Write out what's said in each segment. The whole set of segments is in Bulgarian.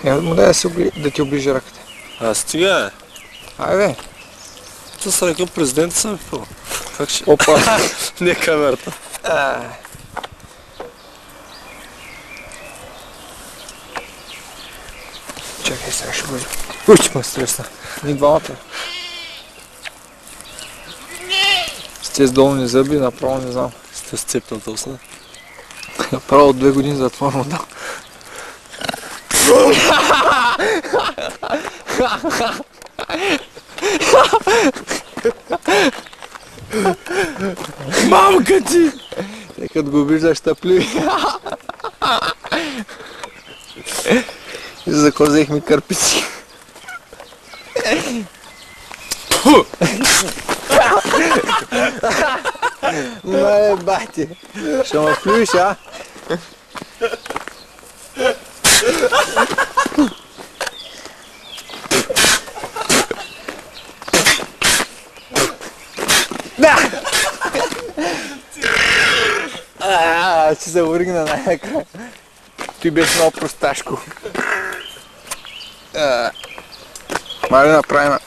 Му да да ти оближи ръката. Стига, Айде. то са рекал президента съм пил. Как ще? Опа. Не камерата. Чакай, сега ще бъде. Уч, ме стресна. Ни двамата. С тези долни зъби, направо не знам. Сте сцепната устна. Направо 2 години затвор му дам. Мамка ти! Те като го виждаш тъпли. И закозех ми кърпици. Мале бати. Ще ме плюиш, а? Да! Ще се въргна най-накрая. Той беше много просташко. Мале направим.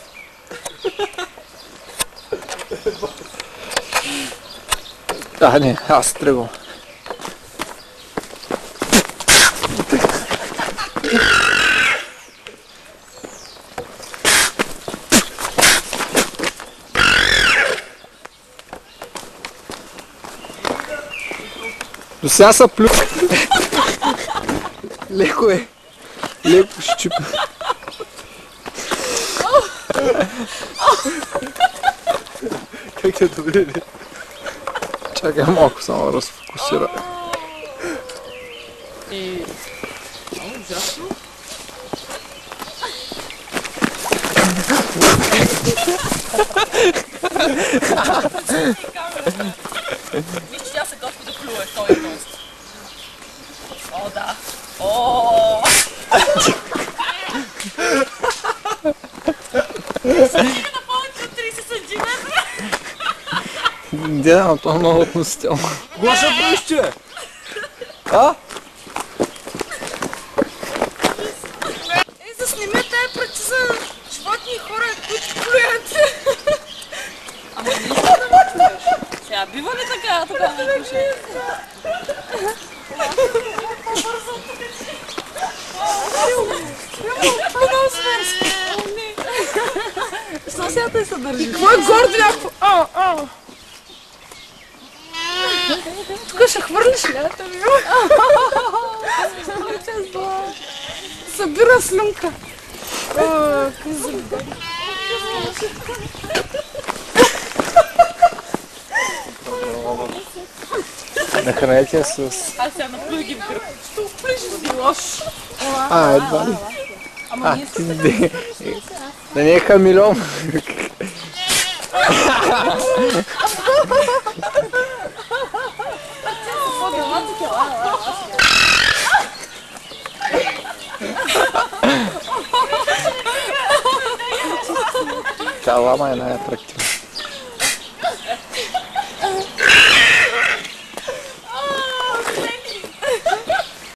Не, аз тръгвам. До сега са плюс. Леко е. Леко ще чупа. Как те добре? Чакай малко само разфокусира. Ужасно. Виж, тя се готви да плюе този мост. О, да. О! Стига на повече от 30 сантиметра. Да, но това е много относително. Гоша бъще! А? Засними тая пръча за животни и хора, които плюят. Ама не искам да ме плюеш. Сега бива ли така да ме плюеш? Плюнал зверски. Що сега те се държиш? Какво е гордо някакво? Тук ще хвърлиш лята ми. Събира слюнка. Нахранете с... Аз сега наплюя ги в гръб. Ще оплиш си лош. Едва ли. Ти да не е хамилион. Тя лама е най-атрактивна.